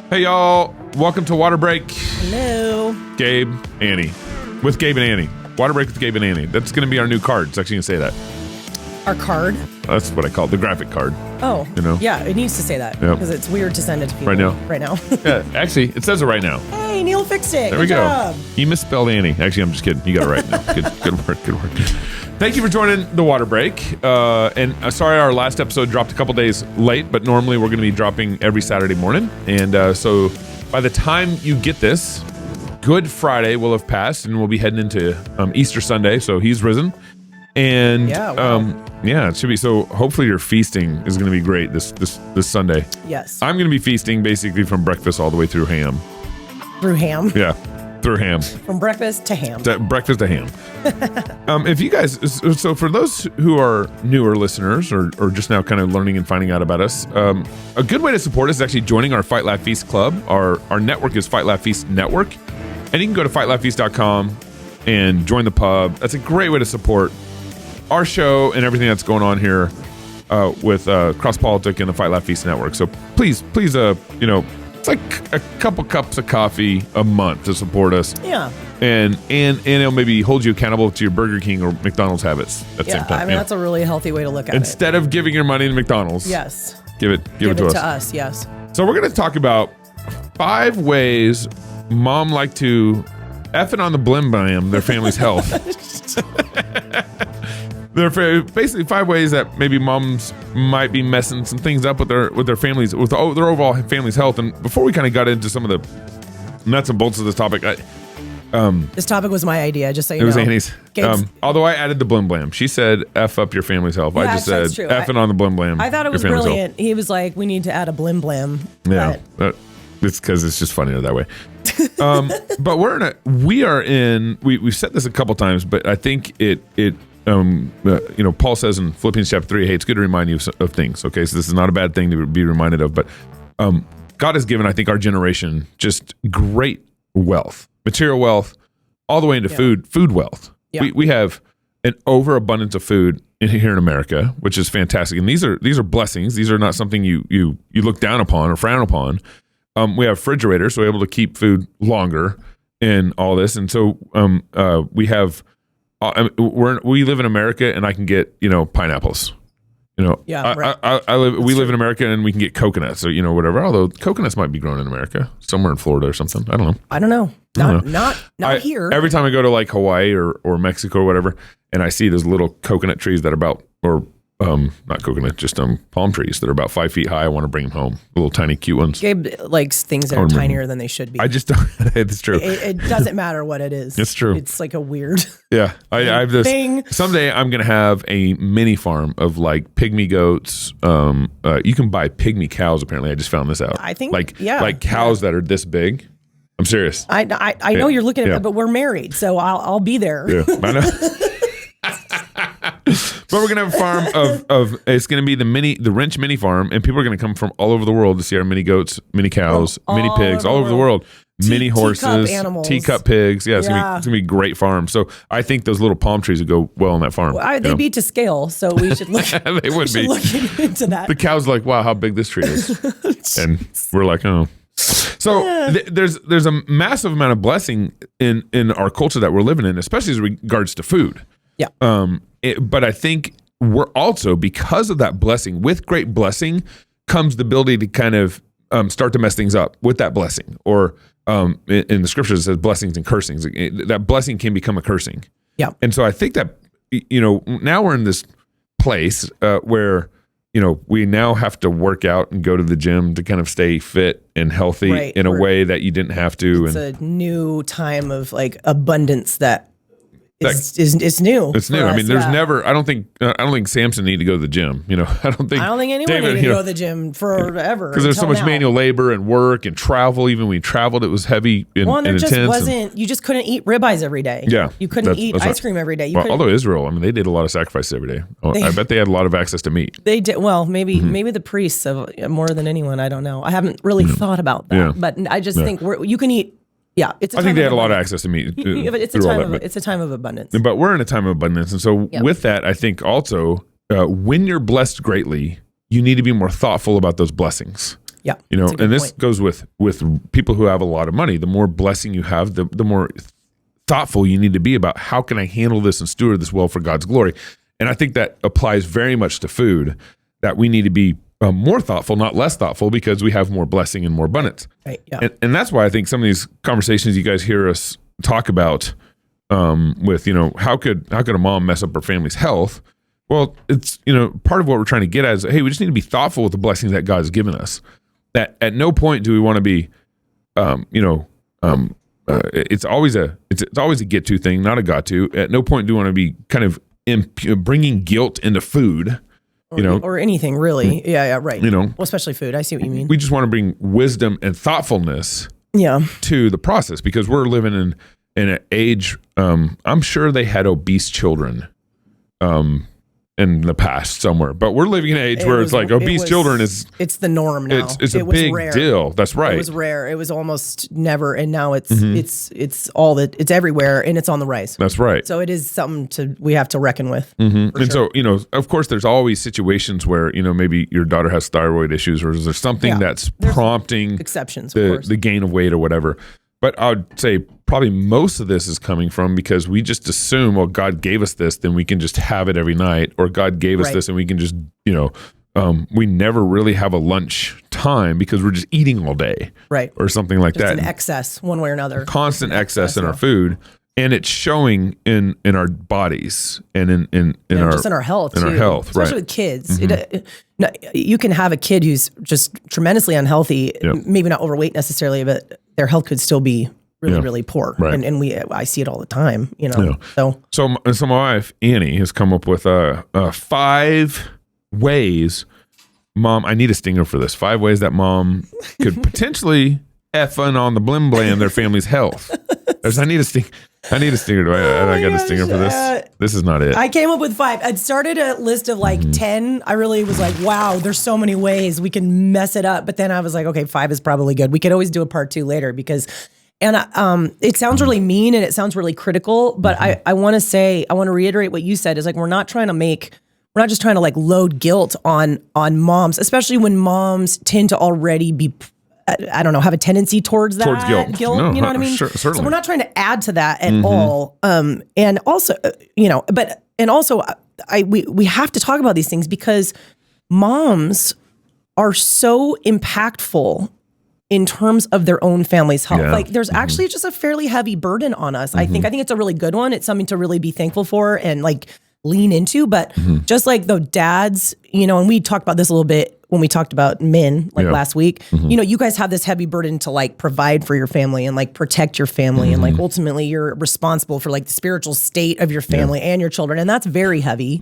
Hey, y'all. Welcome to Waterbreak. Hello. Gabe, Annie. With Gabe and Annie. Waterbreak with Gabe and Annie. That's going to be our new card. It's actually going to say that. Our card? That's what I call it, the graphic card. Oh. You know? Yeah, it needs to say that. Because it's weird to send it to people. Right now. Yeah, actually, it says it right now. Hey, Neil fixed it. There we go. He misspelled Annie. Actually, I'm just kidding. You got it right now. Good work. Thank you for joining the Waterbreak. And sorry our last episode dropped a couple days late, but normally we're going to be dropping every Saturday morning. And so by the time you get this, Good Friday will have passed, and we'll be heading into Easter Sunday. So he's risen. And it should be. So hopefully your feasting is going to be great this Sunday. Yes. I'm going to be feasting basically from breakfast all the way through ham. Through ham? Yeah. Through ham. From breakfast to ham. Breakfast to ham. If you guys, so for those who are newer listeners or just now kind of learning and finding out about us, a good way to support us is actually joining our Fight Laugh Feast Club. Our network is Fight Laugh Feast Network. And you can go to fightlaughfeast.com and join the pub. That's a great way to support our show and everything that's going on here with Cross Politic and the Fight Laugh Feast Network. So please, it's like a couple cups of coffee a month to support us. Yeah. And it'll maybe hold you accountable to your Burger King or McDonald's habits at the same time. I mean, that's a really healthy way to look at it. Instead of giving your money to McDonald's, yes, give it to us. Yes. So we're going to talk about 5 ways mom like to F it on the blim blam their family's health. There are basically 5 ways that maybe moms might be messing some things up with their families, with their overall family's health. And before we kind of got into some of the nuts and bolts of this topic, this topic was my idea, just so you know. It was Annie's. Although I added the blim blam. She said F up your family's health. Yeah, I just said F it on the blim blam. I thought it was brilliant. He was like, we need to add a blim blam. Yeah. It's because it's just funnier that way. But we've said this a couple times, but I think Paul says in Philippians chapter 3, hey, it's good to remind you of things. Okay, so this is not a bad thing to be reminded of, but God has given, I think, our generation just great wealth, material wealth, all the way into food wealth. Yeah. We have an overabundance of food here in America, which is fantastic, and these are blessings. These are not something you look down upon or frown upon. We have refrigerators, so we're able to keep food longer and all this, and so we have. We live in America, and I can get pineapples. Right. We live in America, and we can get coconuts or whatever. Although coconuts might be grown in America, somewhere in Florida or something. I don't know. Not here. Every time I go to like Hawaii or Mexico or whatever, and I see those little coconut trees that are about not coconut, just palm trees that are about 5 feet high. I want to bring them home. Little tiny cute ones. Gabe likes things that are tinier than they should be. I just don't. It's true. It doesn't matter what it is. It's true. It's like a weird I have this thing. Someday I'm going to have a mini farm of like pigmy goats. You can buy pygmy cows. Apparently, I just found this out. I think like cows that are this big. I'm serious. I know you're looking at it, but we're married, so I'll be there. Yeah, I know. But we're gonna have a farm of it's gonna be the Wrench mini farm, and people are gonna come from all over the world to see our mini goats, mini cows, mini pigs, all over the world. Mini horses, teacup pigs. Yeah, it's gonna be a great farm. So I think those little palm trees would go well on that farm. Well, they'd be to scale, so we should look. They would be look into that. The cow's like, wow, how big this tree is, and we're like, oh. So there's a massive amount of blessing in our culture that we're living in, especially as regards to food. Yeah. But I think we're also, because of that blessing, with great blessing comes the ability to kind of start to mess things up with that blessing. Or in the scriptures, it says blessings and cursings. That blessing can become a cursing. Yeah. And so I think that, now we're in this place where, we now have to work out and go to the gym to kind of stay fit and healthy in a way that you didn't have to. It's a new time of like abundance that it's new. It's new. I mean, there's never. I don't think Samson needed to go to the gym. I don't think anyone needed to go to the gym forever because there's so much manual labor and work and travel. Even when we traveled, it was heavy and intense. Just wasn't. You just couldn't eat ribeyes every day. Yeah, you couldn't eat ice cream every day. Although Israel, I mean, they did a lot of sacrifices every day. I bet they had a lot of access to meat. They did. Well, maybe the priests more than anyone. I don't know. I haven't really thought about that, but I just think you can eat. Yeah, I think they had a lot of access to meat. But it's a time of abundance. But we're in a time of abundance, and so with that, I think also when you're blessed greatly, you need to be more thoughtful about those blessings. Yeah. And this goes with people who have a lot of money. The more blessing you have, the more thoughtful you need to be about how can I handle this and steward this well for God's glory. And I think that applies very much to food, that we need to be more thoughtful, not less thoughtful, because we have more blessing and more abundance. Right. Yeah. And that's why I think some of these conversations you guys hear us talk about with, how could a mom mess up her family's health? Well, it's, part of what we're trying to get at is, hey, we just need to be thoughtful with the blessings that God has given us. That at no point do we want to be, it's always a get to thing, not a got to. At no point do we want to be kind of bringing guilt into food, or anything really. Yeah, right. Well, especially food. I see what you mean. We just want to bring wisdom and thoughtfulness to the process, because we're living in an age. I'm sure they had obese children in the past somewhere, but we're living in an age where it's like obese children it's the norm now. It's a big deal. That's right. It was rare. It was almost never, and now it's it's everywhere, and it's on the rise. That's right. So it is something we have to recken with. And sure. So of course, there's always situations where maybe your daughter has thyroid issues, or is there something that's prompting exceptions, the gain of weight or whatever. But I would say probably most of this is coming from because we just assume, well, God gave us this, then we can just have it every night, or God gave us this and we can just, we never really have a lunch time because we're just eating all day. Right. Or something like that. An excess one way or another. Constant excess in our food. And it's showing in our bodies and in our health, in too. our health, especially with kids. You can have a kid who's just tremendously unhealthy, maybe not overweight necessarily, but their health could still be really, really poor. Right. And I see it all the time. So my wife Annie has come up with 5 ways, Mom. I need a stinger for this. 5 ways that mom could potentially effing on the blim blam their family's health. I need a stinger. Do I got a stinger for this? This is not it. I came up with 5. I'd started a list of 10. I really was like, wow, there's so many ways we can mess it up. But then I was like, okay, 5 is probably good. We could always do a part 2 later it sounds really mean and it sounds really critical. But I want to reiterate what you said is we're not just trying to load guilt on moms, especially when moms tend to already be, I don't know, have a tendency towar's guilt. No, you know what I mean? Sure, certainly. So we're not trying to add to that at all. And also, we have to talk about these things because moms are so impactful in terms of their own family's health. Yeah. There's actually just a fairly heavy burden on us. I think it's a really good one. It's something to really be thankful for and lean into. But just like the dads, and we talked about this a little bit when we talked about men last week, you guys have this heavy burden to provide for your family and protect your family. And ultimately you're responsible for the spiritual state of your family and your children. And that's very heavy.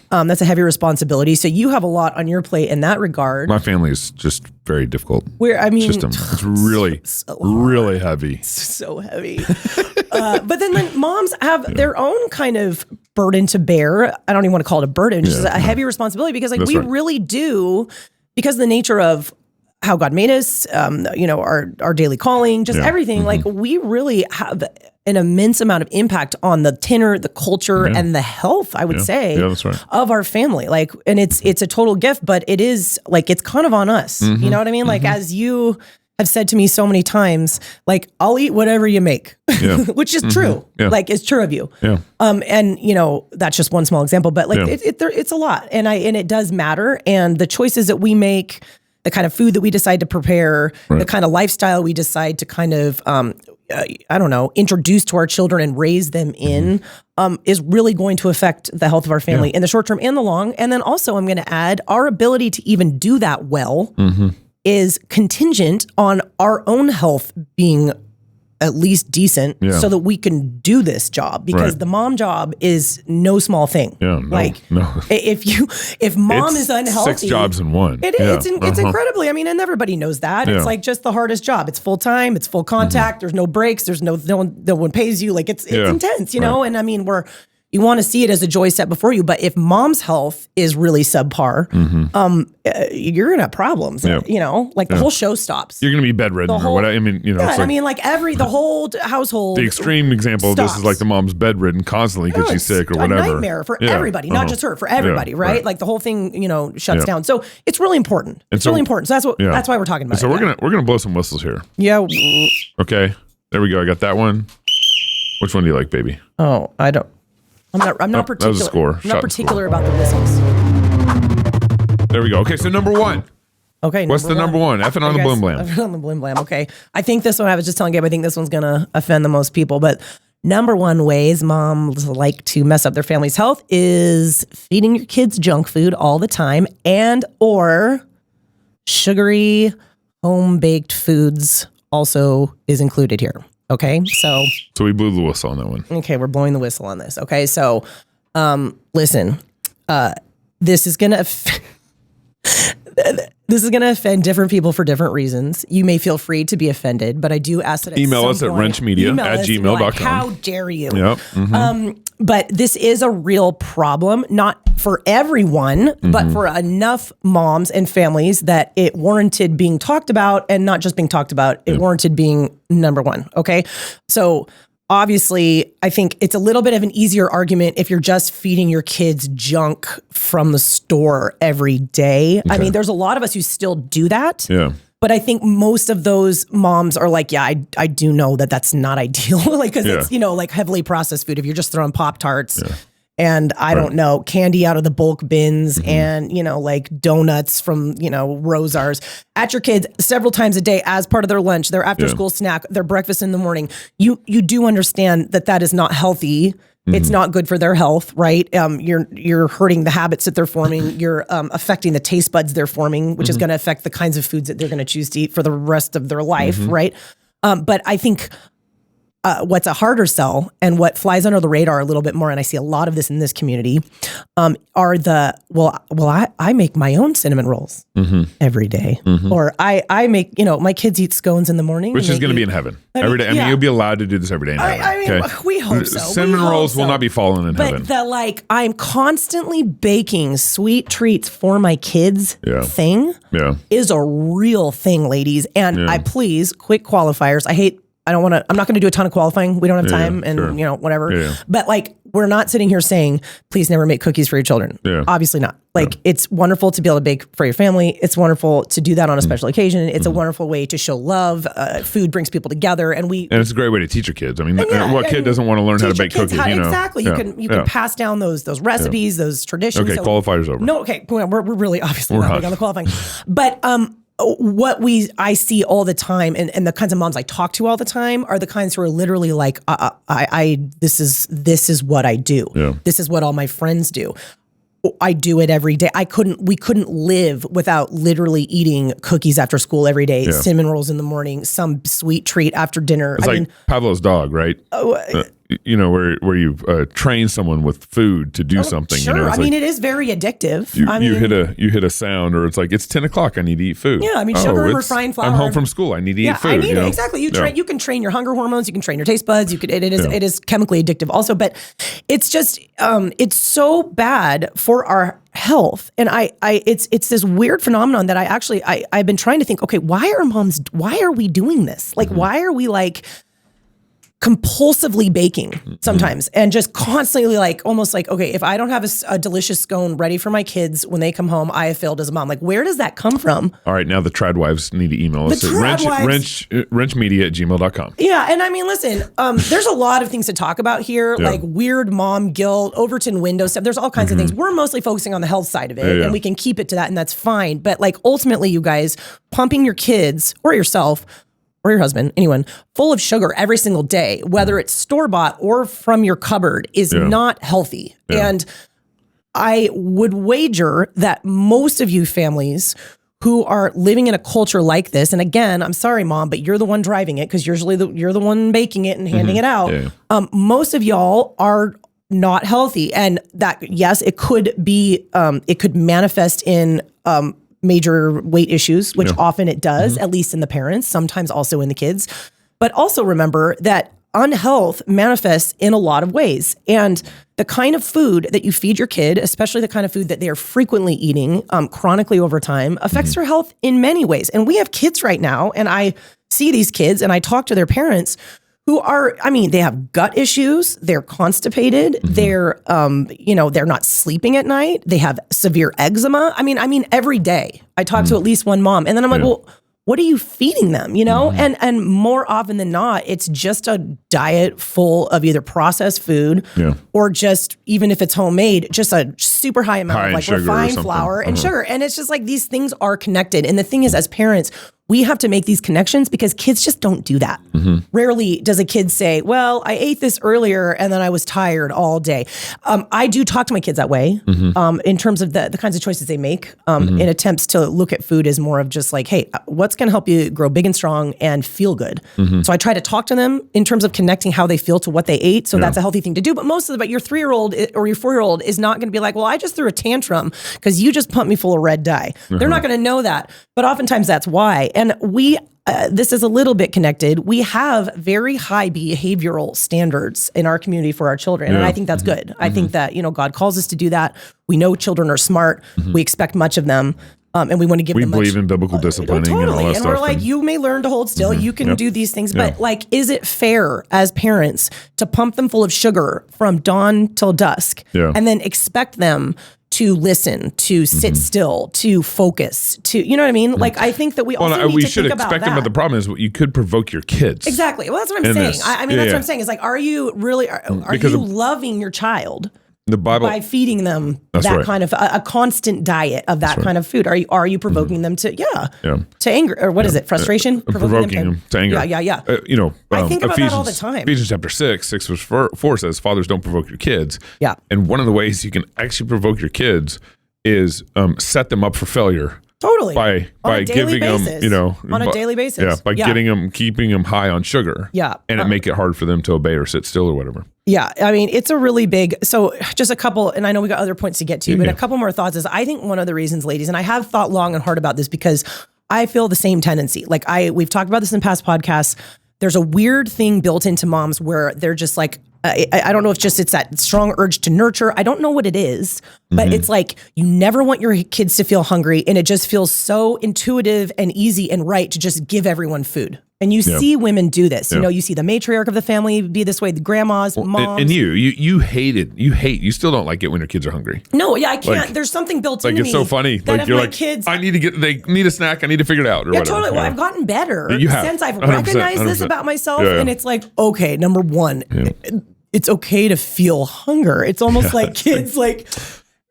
That's a heavy responsibility. So you have a lot on your plate in that regard. My family is just very difficult. It's really, really heavy. So heavy. But then moms have their own kind of burden to bear. I don't even want to call it a burden, just a heavy responsibility because we really do, because of the nature of how God made us, our daily calling, just everything, we really have an immense amount of impact on the tenor, the culture, and the health, I would say, that's right, of our family. And it's a total gift, but it is it's kind of on us. You know what I mean? As you have said to me so many times, I'll eat whatever you make, which is true. Yeah. It's true of you. Yeah. And that's just one small example, but it's a lot, and it does matter. And the choices that we make, the kind of food that we decide to prepare, the kind of lifestyle we decide to kind of, introduce to our children and raise them in, is really going to affect the health of our family in the short term and the long. And then also I'm going to add our ability to even do that well is contingent on our own health being at least decent so that we can do this job, because the mom job is no small thing. Yeah, no. If mom is unhealthy, 6 jobs in one. It's incredibly, and everybody knows that. It's just the hardest job. It's full time, it's full contact. There's no breaks. There's no one pays you. It's intense, you know? And we're, You want to see it as a joy set before you. But if mom's health is really subpar, you're going to have problems. You know, like the whole show stops. You're going to be bedridden or whatever. I mean, you know, I mean, like the whole household. The extreme example of this is like the mom's bedridden constantly because she's sick or whatever. A nightmare for everybody, not just her, for everybody, right? Like the whole thing, you know, shuts down. So it's really important. It's really important. So that's why we're talking about it. So we're gonna blow some whistles here. Yeah. Okay. There we go. I got that one. Which one do you like, baby? Oh, I don't. I'm not particular. That was a score. I'm not particular about the whistles. There we go. Okay, so number one. Okay. What's the number one? Effing on the blim blam. Effing on the blim blam. Okay. I think this one, I was just telling Gabe, I think this one's going to offend the most people. But number one ways moms like to mess up their family's health is feeding your kids junk food all the time and or sugary home-baked foods also is included here. Okay. So we blew the whistle on that one. Okay. We're blowing the whistle on this. Okay. So listen, this is going to offend different people for different reasons. You may feel free to be offended, but I do ask that email us at RenchMedia@gmail.com. Like, how dare you? Yep. Mm-hmm. But this is a real problem, not for everyone, but for enough moms and families that it warranted being talked about, and not just being talked about, it warranted being number one. Okay. So obviously, I think it's a little bit of an easier argument if you're just feeding your kids junk from the store every day. Okay. I mean, there's a lot of us who still do that. Yeah. But I think most of those moms are like, yeah, I do know that that's not ideal. Like, because it's, you know, like heavily processed food. If you're just throwing Pop-Tarts and I don't know, candy out of the bulk bins and, you know, like donuts from, you know, Rosars at your kids several times a day as part of their lunch, their after school snack, their breakfast in the morning, you do understand that that is not healthy. It's not good for their health, right? You're hurting the habits that they're forming. You're affecting the taste buds they're forming, which is going to affect the kinds of foods that they're going to choose to eat for the rest of their life, right? But I think what's a harder sell and what flies under the radar a little bit more, and I see a lot of this in this community, are I make my own cinnamon rolls every day. Or I make, you know, my kids eat scones in the morning. Which is going to be in heaven every day. I mean, you'll be allowed to do this every day in heaven. I mean, we hope so. Cinnamon rolls will not be falling in heaven. But I'm constantly baking sweet treats for my kids thing is a real thing, ladies. And I please, quick qualifiers. I'm not going to do a ton of qualifying. We don't have time and, you know, whatever. But like, we're not sitting here saying, please never make cookies for your children. Obviously not. Like, it's wonderful to be able to bake for your family. It's wonderful to do that on a special occasion. It's a wonderful way to show love. Food brings people together, and it's a great way to teach your kids. I mean, what kid doesn't want to learn how to bake cookies? You know? Exactly. You can pass down those recipes, those traditions. Okay, qualifiers over. No, okay. We're really obviously not big on the qualifying. But what I see all the time, and the kinds of moms I talk to all the time are the kinds who are literally like, this is what I do. This is what all my friends do. I do it every day. We couldn't live without literally eating cookies after school every day, cinnamon rolls in the morning, some sweet treat after dinner. It's like Pavlov's dog, right? You know, where you train someone with food to do something. Sure. You know, I mean, it is very addictive. You hit a sound, or it's like, it's 10 o'clock. I need to eat food. Yeah. I mean, sugar and refined flour. I'm home from school. I need to eat food. I mean, exactly. You can train your hunger hormones. You can train your taste buds. It is chemically addictive also, but it's just, it's so bad for our health. And it's this weird phenomenon that I've been trying to think, okay, why are we doing this? Like, why are we like compulsively baking sometimes and just constantly like, almost like, okay, if I don't have a delicious scone ready for my kids when they come home, I have failed as a mom. Like, where does that come from? All right. Now the trad wives need to email us at RenchMedia@gmail.com. Yeah. And I mean, listen, there's a lot of things to talk about here, like weird mom guilt, Overton window stuff. There's all kinds of things. We're mostly focusing on the health side of it and we can keep it to that, and that's fine. But like, ultimately, you guys pumping your kids or yourself or your husband, anyone, full of sugar every single day, whether it's store-bought or from your cupboard, is not healthy. And I would wager that most of you families who are living in a culture like this, and again, I'm sorry, Mom, but you're the one driving it because usually you're the one baking it and handing it out. Most of y'all are not healthy. And that, yes, it could be, it could manifest in major weight issues, which often it does, at least in the parents, sometimes also in the kids. But also remember that unhealth manifests in a lot of ways. And the kind of food that you feed your kid, especially the kind of food that they are frequently eating chronically over time, affects their health in many ways. And we have kids right now, and I see these kids and I talk to their parents who are, they have gut issues, they're constipated, they're, they're not sleeping at night, they have severe eczema. I mean, every day I talk to at least one mom, and then I'm like, well, what are you feeding them? And more often than not, it's just a diet full of either processed food or just, even if it's homemade, just a super high amount of like refined flour and sugar. And it's just like these things are connected. And the thing is, as parents, we have to make these connections because kids just don't do that. Rarely does a kid say, well, I ate this earlier and then I was tired all day. I do talk to my kids that way in terms of the kinds of choices they make in attempts to look at food as more of just like, hey, what's going to help you grow big and strong and feel good? So I try to talk to them in terms of connecting how they feel to what they ate. So that's a healthy thing to do. But most of your 3-year-old or your 4-year-old is not going to be like, well, I just threw a tantrum because you just pumped me full of red dye. They're not going to know that. But oftentimes that's why. And we, this is a little bit connected. We have very high behavioral standards in our community for our children. And I think that's good. I think that, God calls us to do that. We know children are smart. We expect much of them. And we want to give them much. We believe in biblical disciplining totally. and all that and stuff. We're like, you may learn to hold still. You can do these things. But like, is it fair as parents to pump them full of sugar from dawn till dusk and then expect them to listen, to sit still, to focus, to, you know what I mean? Like, I think that we also need to think about that. Them, but the problem is you could provoke your kids. Exactly. Well, that's what I'm saying. I mean, that's what I'm saying. Is like, are you really, are you loving your child? The Bible, by feeding them that kind of a constant diet of that kind of food. Are you provoking them to to anger, or what is it? Frustration? Provoking them to anger. Yeah. I think about that all the time. Ephesians chapter 6 verse 4 says, fathers, don't provoke your kids. Yeah. And one of the ways you can actually provoke your kids is set them up for failure. Totally. By giving basis. them, on a daily basis. Yeah. By keeping them high on sugar. Yeah. And it make it hard for them to obey or sit still or whatever. Yeah. I mean, it's a really big, so just a couple, and I know we got other points to get to, but a couple more thoughts is I think one of the reasons, ladies, and I have thought long and hard about this because I feel the same tendency. Like we've talked about this in past podcasts. There's a weird thing built into moms where they're just like, I don't know if it's that strong urge to nurture. I don't know what it is, but it's like you never want your kids to feel hungry, and it just feels so intuitive and easy and right to just give everyone food. And you see women do this. You see the matriarch of the family be this way, the grandmas, moms. And you hate it. You still don't like it when your kids are hungry. No, I can't. Like, there's something built into me. Like, it's so funny. Like, you're like, kids, they need a snack. I need to figure it out or whatever. Totally. Well, I've gotten better since I've 100%, recognized 100%. this about myself. And it's like, okay, number one, it's okay to feel hunger. It's almost like kids like...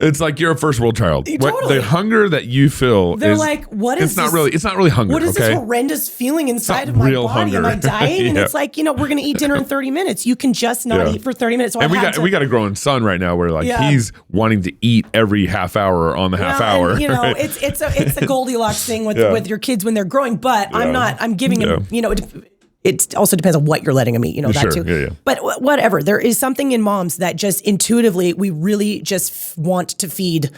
It's like you're a first world child. Totally. The hunger that you feel They're like, what is this? It's not really hunger. What is this horrendous feeling inside of my body? Hunger. Am I dying? And it's like, we're going to eat dinner in 30 minutes. You can just not eat for 30 minutes. So and we got a growing son right now where like he's wanting to eat every half hour on the half hour. And, right? it's a Goldilocks thing with your kids when they're growing, but I'm giving them, it also depends on what you're letting them eat, that too. Yeah. But whatever, there is something in moms that just intuitively, we really just want to feed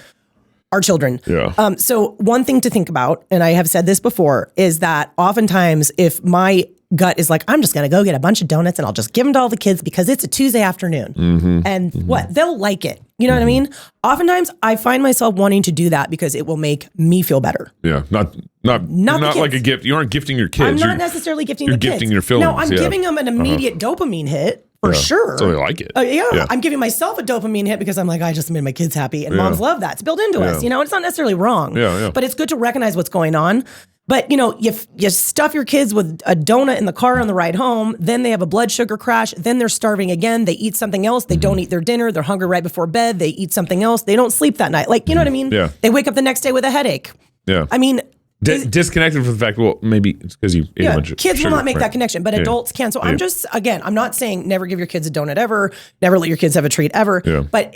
our children. Yeah. So one thing to think about, and I have said this before, is that oftentimes if my gut is like, I'm just going to go get a bunch of donuts and I'll just give them to all the kids because it's a Tuesday afternoon. And they'll like it. You know what I mean? Oftentimes I find myself wanting to do that because it will make me feel better. Yeah. Not like a gift. You aren't gifting your kids. I'm not necessarily gifting the kids. You're gifting your feelings. No, I'm giving them an immediate dopamine hit for sure. So they like it. I'm giving myself a dopamine hit because I'm like, I just made my kids happy, and moms love that. It's built into us. It's not necessarily wrong. But it's good to recognize what's going on. But, you stuff your kids with a donut in the car on the ride home, then they have a blood sugar crash, then they're starving again, they eat something else, they don't eat their dinner, they're hungry right before bed, they eat something else, they don't sleep that night. Like, you know what I mean? Yeah. They wake up the next day with a headache. Yeah. I mean... disconnected from the fact, well, maybe it's because you ate a bunch of kids sugar, will not make that connection, but adults can. So I'm just, again, I'm not saying never give your kids a donut ever, never let your kids have a treat ever, but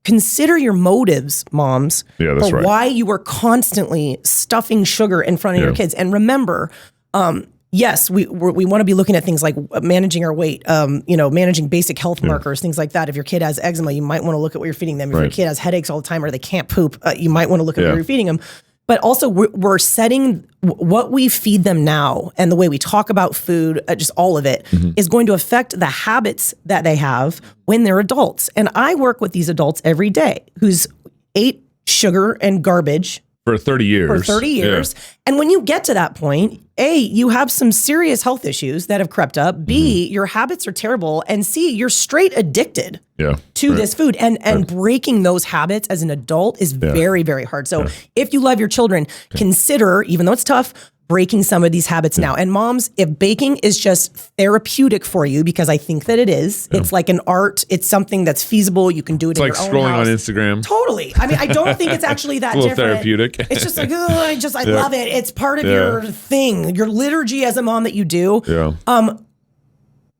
consider your motives, moms, for why you are constantly stuffing sugar in front of your kids. And remember, yes, we want to be looking at things like managing our weight, managing basic health markers, things like that. If your kid has eczema, you might want to look at what you're feeding them. If your kid has headaches all the time or they can't poop, you might want to look at what you're feeding them. but also we're setting what we feed them now and the way we talk about food, just all of it is going to affect the habits that they have when they're adults. And I work with these adults every day who's ate sugar and garbage for 30 years. Yeah. And when you get to that point, A, you have some serious health issues that have crept up. B, your habits are terrible. And C, you're straight addicted to this food. And breaking those habits as an adult is very, very hard. So if you love your children, consider, even though it's tough, breaking some of these habits now. And moms, if baking is just therapeutic for you, because I think that it is, it's like an art. It's something that's feasible. You can do it in your own house. It's like scrolling on Instagram. Totally. I mean, I don't think it's actually that it's a little different. Therapeutic. It's just like, I love it. It's part of your thing, your liturgy as a mom that you do. Yeah.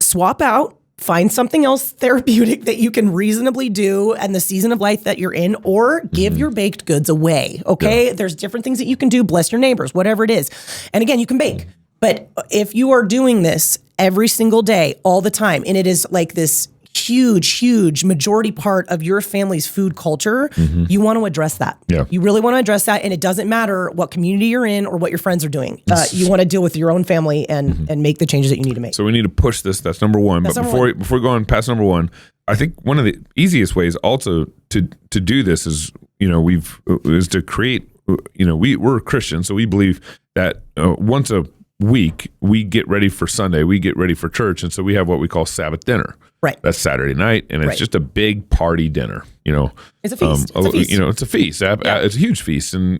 Swap out. Find something else therapeutic that you can reasonably do and the season of life that you're in, or give your baked goods away. Okay. Yeah. There's different things that you can do. Bless your neighbors, whatever it is. And again, you can bake, but if you are doing this every single day, all the time, and it is like this huge majority part of your family's food culture, you want to address that. Yeah. You really want to address that. And it doesn't matter what community you're in or what your friends are doing. You want to deal with your own family and make the changes that you need to make. So we need to push this. That's number one. But before we go on past number one, I think one of the easiest ways also to do this is, is to create, we're Christians. So we believe that once a week we get ready for Sunday, we get ready for church. And so we have what we call Sabbath dinner. Right. That's Saturday night, and it's just a big party dinner. It's a feast. It's a feast. It's a feast. It's a huge feast, and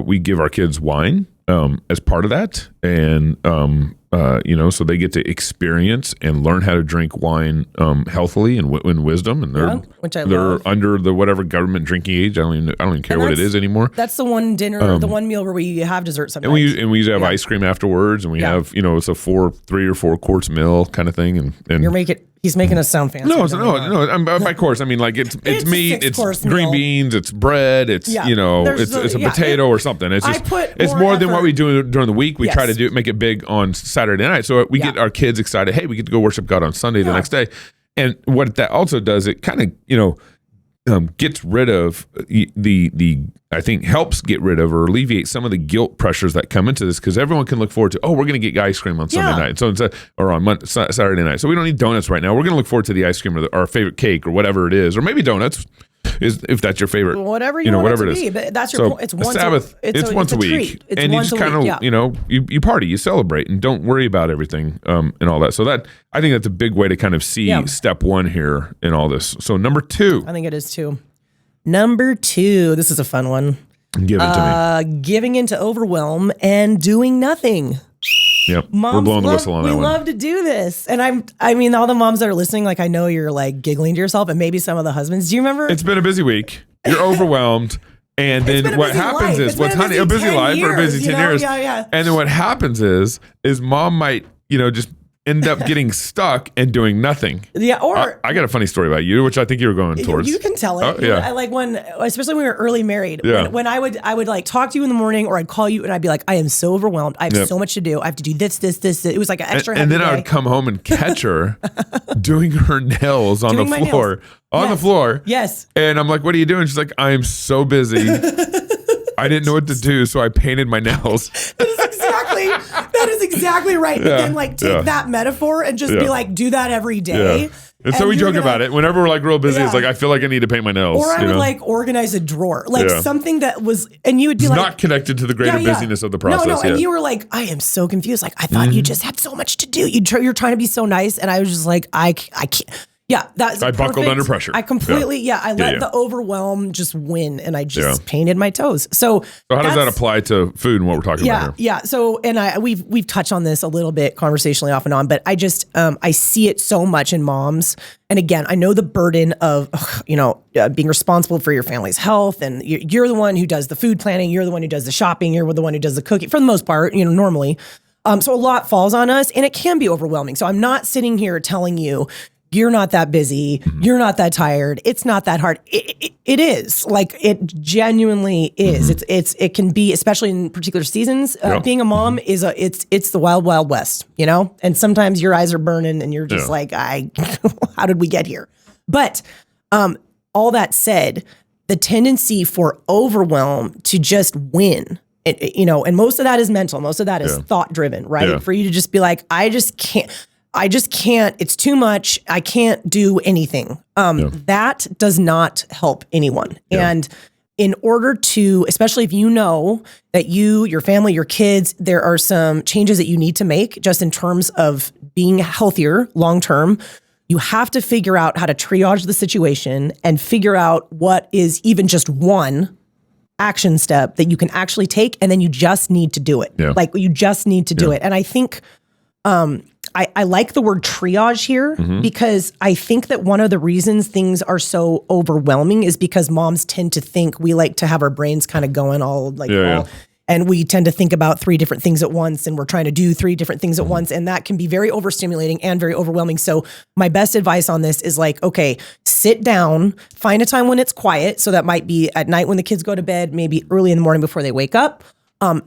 we give our kids wine as part of that, and so they get to experience and learn how to drink wine healthily and in wisdom, and they're under the whatever government drinking age. I don't even care what it is anymore. That's the one dinner, the one meal where we have dessert sometimes. And we usually have ice cream afterwards, and we have it's a 3 or 4 course meal kind of thing, and he's making us sound fancy. No. By course, I mean like it's meat, it's green beans, it's bread, it's it's a potato or something. It's just it's more than what we do during the week. We try to make it big on Saturday night, so we get our kids excited. Hey, we get to go worship God on Sunday the next day. And what that also does, it kind of gets rid of I think helps get rid of or alleviate some of the guilt pressures that come into this, because everyone can look forward to, we're going to get ice cream on Sunday night, or on Saturday night. So we don't need donuts right now. We're going to look forward to the ice cream or our favorite cake or whatever it is, or maybe donuts. If that's your favorite, whatever you want whatever it to be, but that's your point. It's once Sabbath. It's once a week, and you just kind of you party, you celebrate, and don't worry about everything and all that. So that I think that's a big way to kind of see step one here in all this. So number 2, I think it is 2. Number 2, this is a fun one. Give it to me. Giving into overwhelm and doing nothing. Yep, we're blowing the whistle on that one. We love to do this. And I mean, all the moms that are listening, like I know you're like giggling to yourself, and maybe some of the husbands. Do you remember? It's been a busy week. You're overwhelmed. And then what happens is, a busy life or a busy 10 years. Yeah. And then what happens is mom might, just end up getting stuck and doing nothing. Yeah, or I got a funny story about you, which I think you were going towards. You can tell it. I like especially when we were early married. Yeah. When I would like talk to you in the morning, or I'd call you and I'd be like, I am so overwhelmed. I have so much to do. I have to do this. It was like an extra. And then I would come home and catch her doing her nails on the floor. The floor. Yes. And I'm like, what are you doing? She's like, I am so busy. I didn't know what to do, so I painted my nails. That is exactly right. But then take that metaphor and just be like, do that every day. Yeah. And so we joke about it. Whenever we're like real busy, it's like, I feel like I need to paint my nails. Or I would like organize a drawer. Like something that was, and you would be it's like. not connected to the greater busyness of the process. No. And you were like, I am so confused. Like, I thought you just had so much to do. You're trying to be so nice. And I was just like, I can't. Yeah, that's I buckled under pressure. I completely, I let the overwhelm just win, and I just painted my toes. So how does that apply to food and what we're talking about here? Yeah. So, and we've touched on this a little bit conversationally off and on, but I just I see it so much in moms. And again, I know the burden of being responsible for your family's health, and you're the one who does the food planning, you're the one who does the shopping, you're the one who does the cooking for the most part, normally. So a lot falls on us, and it can be overwhelming. So I'm not sitting here telling you, you're not that busy. You're not that tired. It's not that hard. It is. Like, it genuinely is. It can be, especially in particular seasons. Being a mom is it's the wild, wild west, And sometimes your eyes are burning, and you're just like, how did we get here? But all that said, the tendency for overwhelm to just win. And most of that is mental. Most of that is thought driven, right? Yeah. For you to just be like, I just can't, it's too much. I can't do anything. That does not help anyone. Yeah. And in order to, especially if you know that you, your family, your kids, there are some changes that you need to make just in terms of being healthier long-term, you have to figure out how to triage the situation and figure out what is even just one action step that you can actually take, and then you just need to do it. Yeah. Like you just need to do it. And I think I like the word triage here because I think that one of the reasons things are so overwhelming is because moms tend to think we like to have our brains kind of going all like, and we tend to think about 3 different things at once, and we're trying to do 3 different things at once. And that can be very overstimulating and very overwhelming. So my best advice on this is like, okay, sit down, find a time when it's quiet. So that might be at night when the kids go to bed, maybe early in the morning before they wake up.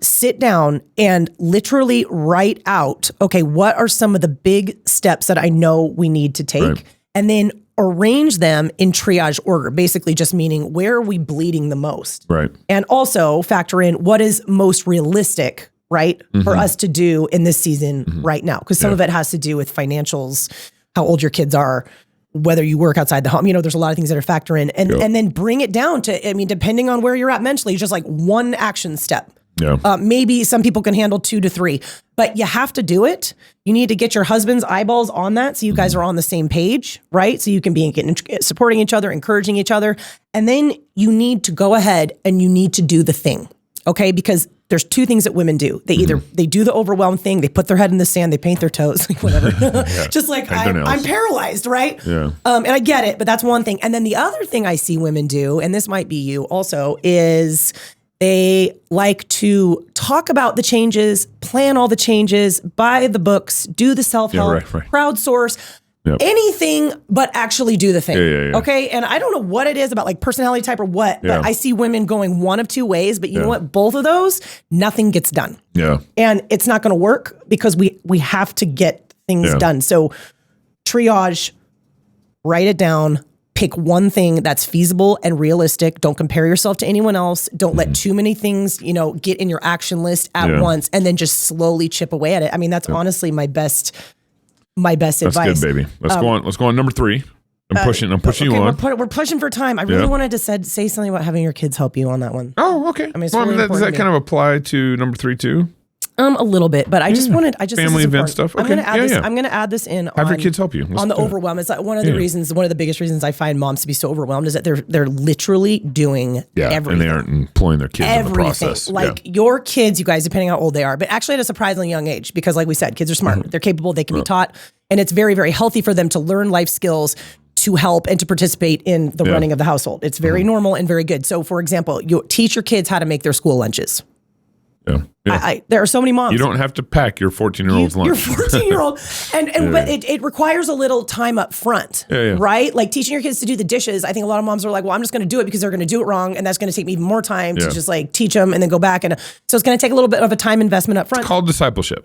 Sit down and literally write out, okay, what are some of the big steps that I know we need to take? Right. And then arrange them in triage order, basically just meaning where are we bleeding the most? Right. And also factor in what is most realistic, right, for us to do in this season right now. Because some of it has to do with financials, how old your kids are, whether you work outside the home, there's a lot of things that are factor in. And then bring it down to, depending on where you're at mentally, just like one action step. Yeah. Maybe some people can handle 2 to 3, but you have to do it. You need to get your husband's eyeballs on that so you guys are on the same page, right? So you can be supporting each other, encouraging each other. And then you need to go ahead and you need to do the thing, okay? Because there's 2 things that women do. They either they do the overwhelm thing, they put their head in the sand, they paint their toes, like whatever. Just like I'm paralyzed, right? Yeah. And I get it, but that's one thing. And then the other thing I see women do, and this might be you also, is they like to talk about the changes, plan all the changes, buy the books, do the self-help, crowdsource, anything but actually do the thing. Okay. And I don't know what it is about like personality type or what, but I see women going one of 2 ways, but you know what? Both of those, nothing gets done. Yeah. And it's not going to work because we have to get things done. So triage, write it down, pick one thing that's feasible and realistic. Don't compare yourself to anyone else. Don't let too many things, get in your action list at once, and then just slowly chip away at it. That's honestly my best advice. That's good, baby. Let's go on number 3. I'm pushing you on. We're pushing for time. I really wanted to say something about having your kids help you on that one. Oh, okay. It's really does that kind of apply to number 3 too? A little bit, but I just family event stuff. Okay. I'm going to add this in. Have your kids help you on the overwhelm. It's like one of the biggest reasons I find moms to be so overwhelmed is that they're literally doing everything, and they aren't employing their kids in the process. Like your kids, you guys, depending on how old they are, but actually at a surprisingly young age, because like we said, kids are smart, they're capable, they can be taught, and it's very, very healthy for them to learn life skills to help and to participate in the running of the household. It's very normal and very good. So, for example, you teach your kids how to make their school lunches. There are so many moms. You don't have to pack your 14-year-old's lunch. Your 14-year-old, but it requires a little time up front, right? Like teaching your kids to do the dishes. I think a lot of moms are like, well, I'm just going to do it because they're going to do it wrong, and that's going to take me even more time to just like teach them and then go back. And so it's going to take a little bit of a time investment up front. It's called discipleship.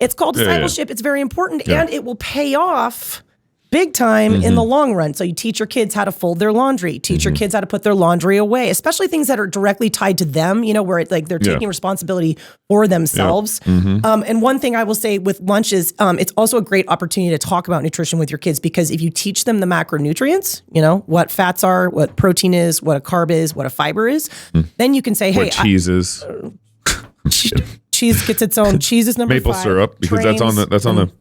It's very important, and it will pay off big time in the long run. So you teach your kids how to fold their laundry, teach your kids how to put their laundry away, especially things that are directly tied to them, where it's like they're taking responsibility for themselves. And one thing I will say with lunch is it's also a great opportunity to talk about nutrition with your kids, because if you teach them the macronutrients, what fats are, what protein is, what a carb is, what a fiber is, then you can say, hey, what cheese is. Cheese gets its own. Cheese is number 5. Maple syrup, because that's on the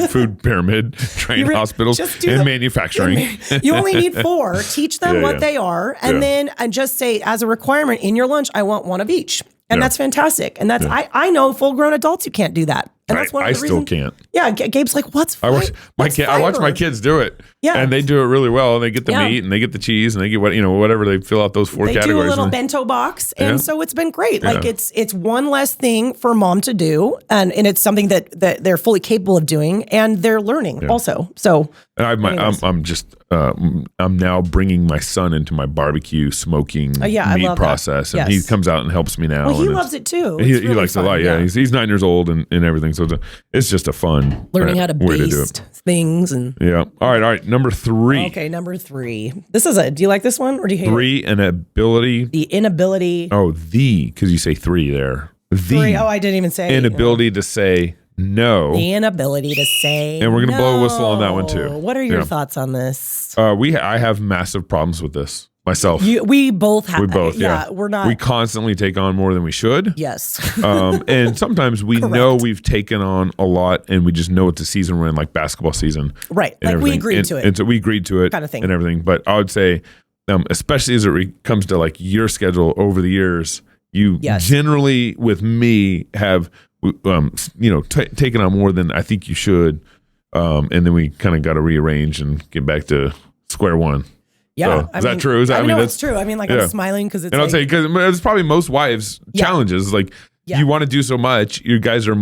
food pyramid. Train hospitals and manufacturing. You only need 4. Teach them what they are, and then just say as a requirement in your lunch, I want 1 of each, and that's fantastic. And that's I know full-grown adults who can't do that. And that's one of the reasons. I still can't. Yeah, Gabe's like, I watch my kids do it. Yeah, and they do it really well. And they get the meat, and they get the cheese, and they get whatever they fill out those 4 categories. They do a little bento box, and so it's been great. Like it's one less thing for mom to do, and it's something that they're fully capable of doing, and they're learning also. So, and I'm now bringing my son into my barbecue smoking meat process, and he comes out and helps me now. Well, he loves it too. He likes it a lot. Yeah, he's 9 years old and everything. So it's just a fun learning how to way to do base it. things. And Yeah. All right. Number 3. okay, number 3. This is do you like this one or do you hate 3, an ability. the inability? Oh, because you say 3 there. The 3. Oh, I didn't even say inability to say no. The inability to say And we're going to no. blow a whistle on that one too. What are your thoughts on this? I have massive problems with this myself. We both have. We both, yeah. We're not. We constantly take on more than we should. Yes. And sometimes we know we've taken on a lot and we just know it's a season we're in, like basketball season. Right. Like we agreed to it. And so we agreed to it kind of thing. And everything. But I would say, especially as it comes to like your schedule over the years, you generally with me have, taken on more than I think you should. And then we kind of got to rearrange and get back to square one. Yeah. So, is that true? It's true. I mean, like I'm smiling because it's and I'll say, because it's probably most wives' challenges. Like you want to do so much. You guys are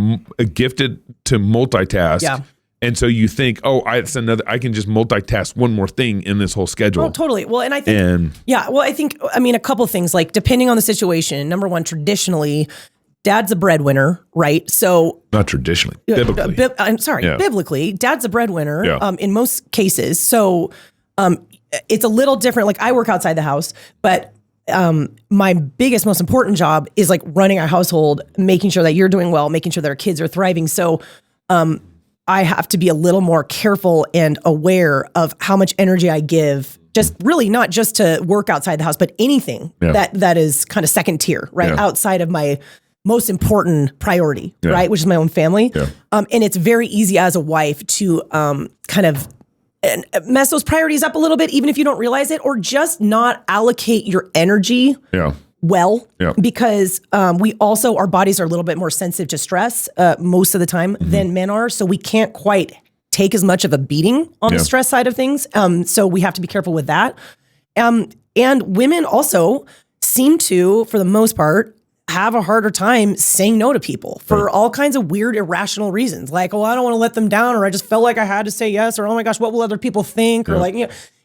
gifted to multitask. Yeah. And so you think, I can just multitask one more thing in this whole schedule. Oh, totally. Well, and I think, a couple things, like depending on the situation. Number one, traditionally, dad's a breadwinner, right? So not traditionally, biblically. Biblically, dad's a breadwinner in most cases. So it's a little different. Like I work outside the house, but my biggest, most important job is like running our household, making sure that you're doing well, making sure that our kids are thriving. So I have to be a little more careful and aware of how much energy I give, just really not just to work outside the house, but anything that is kind of second tier, right? Outside of my most important priority, right? Which is my own family. Yeah. And it's very easy as a wife to kind of mess those priorities up a little bit, even if you don't realize it, or just not allocate your energy well, because we also, our bodies are a little bit more sensitive to stress most of the time than men are. So we can't quite take as much of a beating on the stress side of things. So we have to be careful with that. And women also seem to, for the most part, have a harder time saying no to people for all kinds of weird, irrational reasons. Like, I don't want to let them down, or I just felt like I had to say yes, or oh my gosh, what will other people think? Or like,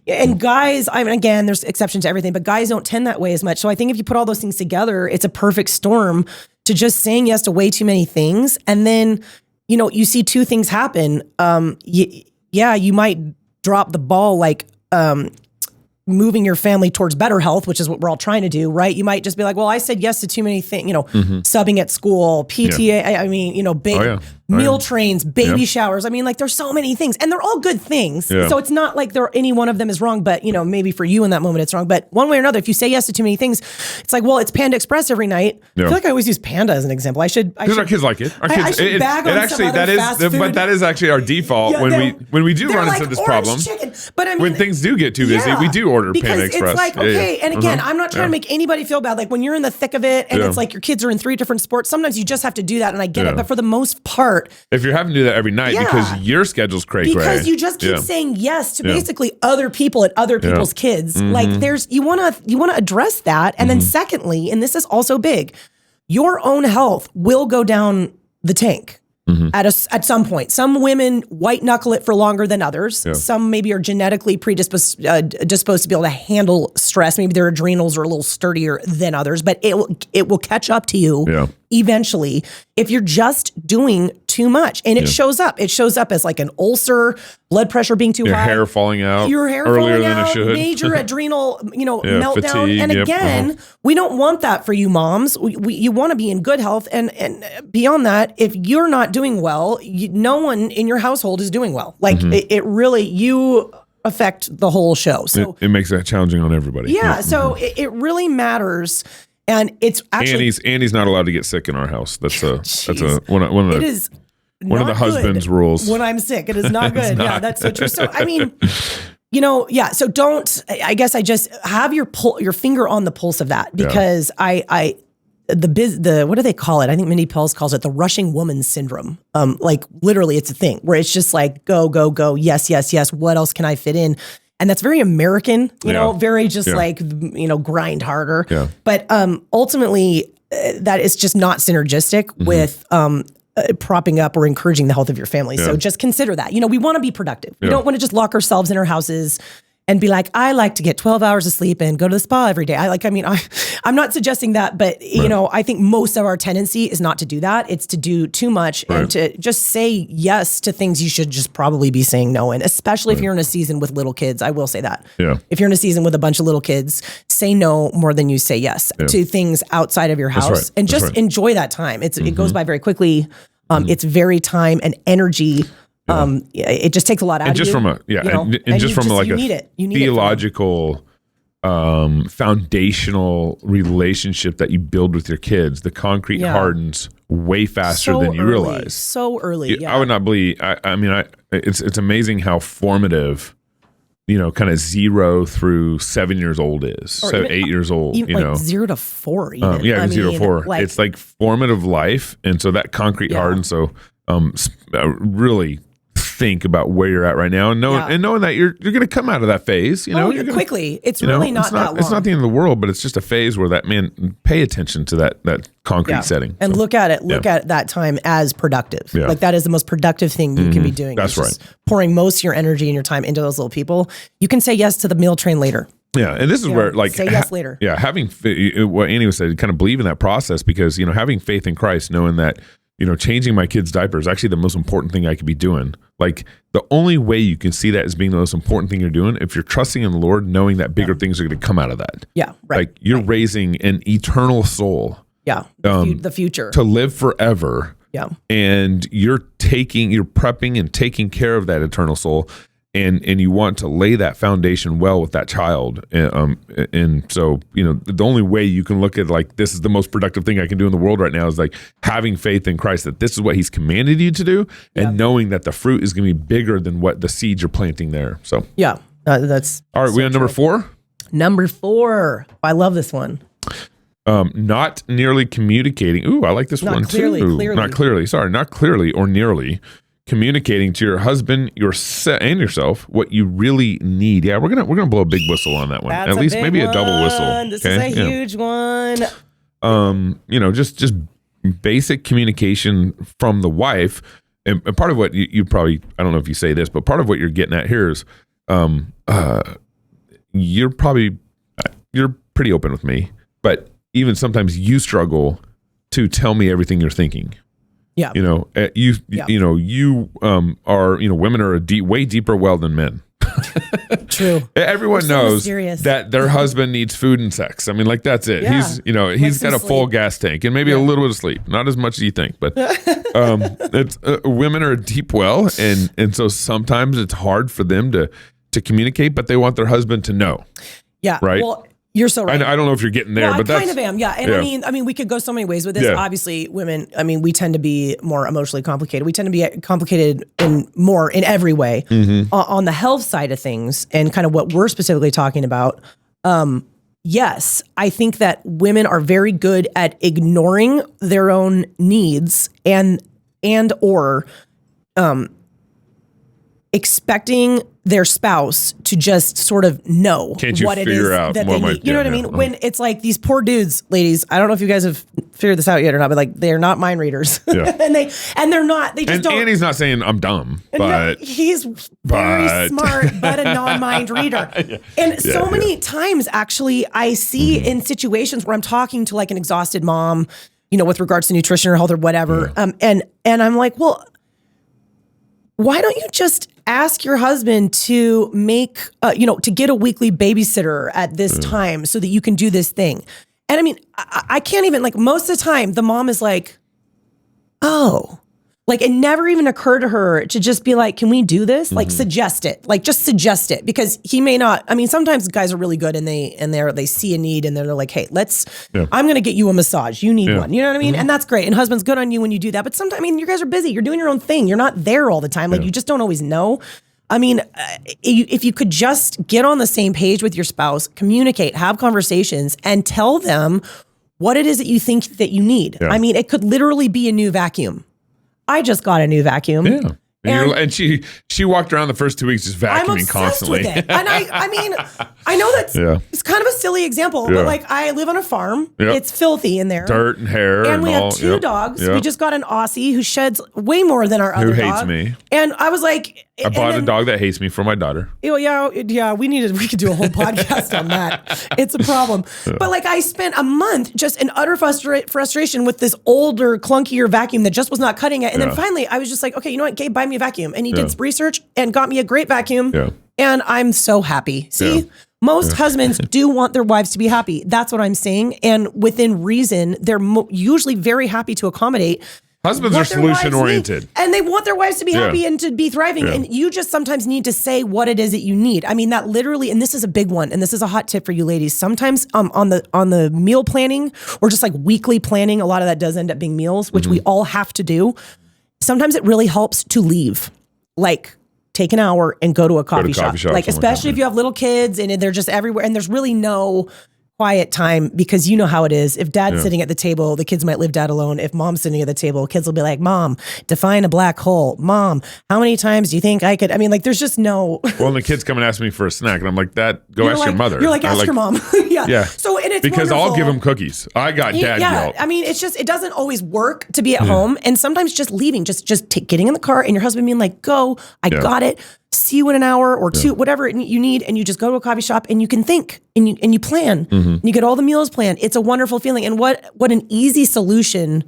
and guys, again, there's exceptions to everything, but guys don't tend that way as much. So I think if you put all those things together, it's a perfect storm to just saying yes to way too many things. And then, you see two things happen. You might drop the ball, like, moving your family towards better health, which is what we're all trying to do, right? You might just be like, well, I said yes to too many things, subbing at school, PTA, meal trains, baby showers. I mean, like there's so many things and they're all good things. Yeah. So it's not like any one of them is wrong, but maybe for you in that moment it's wrong. But one way or another, if you say yes to too many things, it's like, well, it's Panda Express every night. Yeah. I feel like I always use Panda as an example. Because our kids like it. Our kids, I should bag on actually, some other fast food. But that is actually our default when we do run into this problem. Chicken. But I mean, when things do get too busy, we do order Panda Express. It's like, okay, and again, I'm not trying to make anybody feel bad. Like when you're in the thick of it and it's like your kids are in 3 different sports, sometimes you just have to do that, and I get it. But for the most part, if you're having to do that every night because your schedule's cray-cray. Because you just keep saying yes to basically other people and other people's kids. Like you want to address that. And then secondly, and this is also big, your own health will go down the tank. At some point. Some women white knuckle it for longer than others. Yeah. Some maybe are genetically disposed to be able to handle stress. Maybe their adrenals are a little sturdier than others, but it will catch up to you eventually if you're just doing too much. And it shows up. It shows up as like an ulcer, blood pressure being too high. Your hair falling out. Your hair earlier falling than out, it should. major adrenal, meltdown. Fatigue, and again, we don't want that for you moms. You want to be in good health. And beyond that, if you're not doing well, no one in your household is doing well. Like it really, you affect the whole show. So it makes that challenging on everybody. Yeah. So it really matters. And it's actually Andy's not allowed to get sick in our house. That's one of the husband's rules. When I'm sick, it is not good. Yeah, that's so true. So I mean, so don't. I guess I just have your finger on the pulse of that, because the what do they call it? I think Mindy Pelz calls it the rushing woman syndrome. Like literally, it's a thing where it's just like go, go, go. Yes, yes, yes. What else can I fit in? And that's very American, very just like, grind harder. Yeah. But ultimately, that is just not synergistic with propping up or encouraging the health of your family. Yeah. So just consider that. We want to be productive. We don't want to just lock ourselves in our houses and be like, I like to get 12 hours of sleep and go to the spa every day. I'm not suggesting that, but you know, I think most of our tendency is not to do that. It's to do too much and to just say yes to things you should just probably be saying no in, especially if you're in a season with little kids. I will say that. Yeah. If you're in a season with a bunch of little kids, say no more than you say yes to things outside of your house and just enjoy that time. It goes by very quickly. It's very time and energy. It just takes a lot out of you. From a theological, foundational relationship that you build with your kids, the concrete hardens way faster than you realize. So early. I would not believe. It's amazing how formative, kind of 0 through 7 years old is. Or 8 years old. Even 0 to 4. Even. 0 to 4. It's like formative life, and so that concrete hardens. So, really think about where you're at right now, and knowing that you're going to come out of that phase. Quickly. It's really not that long. It's not the end of the world, but it's just a phase where pay attention to that concrete setting and look at it. Look at that time as productive. Yeah. Like that is the most productive thing you can be doing. That's right. Just pouring most of your energy and your time into those little people. You can say yes to the meal train later. Yeah, and this is where say yes later. Yeah, having what Annie said, kind of believe in that process, because having faith in Christ, knowing that changing my kids' diapers is actually the most important thing I could be doing. Like the only way you can see that as being the most important thing you're doing, if you're trusting in the Lord, knowing that bigger things are going to come out of that. Yeah, right. Like you're raising an eternal soul. Yeah, the future to live forever. Yeah, and you're prepping and taking care of that eternal soul. And you want to lay that foundation well with that child, and so the only way you can look at like this is the most productive thing I can do in the world right now is like having faith in Christ that this is what He's commanded you to do, and knowing that the fruit is going to be bigger than what the seeds you're planting there. So that's all right. We on number 4. Number 4. I love this one. Not nearly communicating. Ooh, I like this one too. Not clearly. Sorry, not clearly or nearly. Communicating to your husband, and yourself what you really need. Yeah, we're gonna blow a big whistle on that one. That's at least maybe a double whistle. This is a huge one. Just basic communication from the wife, and part of what you probably, I don't know if you say this, but part of what you're getting at here is, you're pretty open with me, but even sometimes you struggle to tell me everything you're thinking. Yeah. You are, women are a way deeper well than men. True. Everyone knows that their husband needs food and sex. I mean, like that's it. Yeah. He's got a full gas tank and maybe a little bit of sleep, not as much as you think, but it's women are a deep well, and so sometimes it's hard for them to communicate, but they want their husband to know. Yeah. Right. Well, you're so right. I don't know if you're getting there, but I kind of am. Yeah. And I mean, we could go so many ways with this. Yeah. Obviously, women, we tend to be more emotionally complicated. We tend to be complicated in every way. Mm-hmm. On the health side of things and kind of what we're specifically talking about. Yes, I think that women are very good at ignoring their own needs and or expecting their spouse to just sort of know what it is that they need. You know what I mean? When it's like these poor dudes, ladies, I don't know if you guys have figured this out yet or not, but like they're not mind readers. Yeah. and they're not, they just don't. And Annie's not saying I'm dumb, but he's very smart, but a non-mind reader. And so many times actually I see in situations where I'm talking to like an exhausted mom, with regards to nutrition or health or whatever. And I'm like, well, why don't you just ask your husband to make, to get a weekly babysitter at this time so that you can do this thing? And I mean, I can't even, like, most of the time the mom is like, oh, like it never even occurred to her to just be like, can we do this? Like suggest it, like just suggest it, because he may not. I mean, sometimes guys are really good and they see a need and they're like, hey, I'm going to get you a massage. You need one. You know what I mean? And that's great. And husband's good on you when you do that. But sometimes, I mean, you guys are busy. You're doing your own thing. You're not there all the time. Like you just don't always know. I mean, if you could just get on the same page with your spouse, communicate, have conversations, and tell them what it is that you think that you need. Yeah. I mean, it could literally be a new vacuum. I just got a new vacuum. Yeah. And she walked around the first 2 weeks just vacuuming constantly. With it. And I mean, I know that's it's kind of a silly example, but like I live on a farm. Yep. It's filthy in there. Dirt and hair. And we have 2 dogs. Yep. We just got an Aussie who sheds way more than our other dog. Who hates me. And I was like, I bought a dog that hates me for my daughter. Yeah. We could do a whole podcast on that. It's a problem. But like I spent a month just in utter frustration with this older, clunkier vacuum that just was not cutting it. And then finally I was just like, okay, you know what? Gabe, buy me a vacuum. And he did some research and got me a great vacuum. Yeah. And I'm so happy. See, most husbands do want their wives to be happy. That's what I'm saying. And within reason, they're usually very happy to accommodate. Husbands are solution oriented. And they want their wives to be happy and to be thriving. Yeah. And you just sometimes need to say what it is that you need. I mean, that literally, and this is a big one, and this is a hot tip for you ladies. Sometimes on the meal planning or just like weekly planning, a lot of that does end up being meals, which we all have to do. Sometimes it really helps to leave. Like, take an hour and go to a coffee shop. Like, especially if you have little kids and they're just everywhere and there's really no quiet time, because you know how it is. If dad's sitting at the table, the kids might leave dad alone. If mom's sitting at the table, kids will be like, Mom, define a black hole. Mom, how many times do you think I could? I mean, like, there's just no. Well, and the kids come and ask me for a snack, and I'm like, go ask your mother. You're like, ask your mom. Yeah. So, and it's because wonderful. I'll give them cookies. I got dad guilt. I mean, it's just, it doesn't always work to be at home. And sometimes just leaving, just getting in the car and your husband being like, go, I got it. See you in an hour or two, whatever you need, and you just go to a coffee shop and you can think and you plan and you get all the meals planned. It's a wonderful feeling, and what an easy solution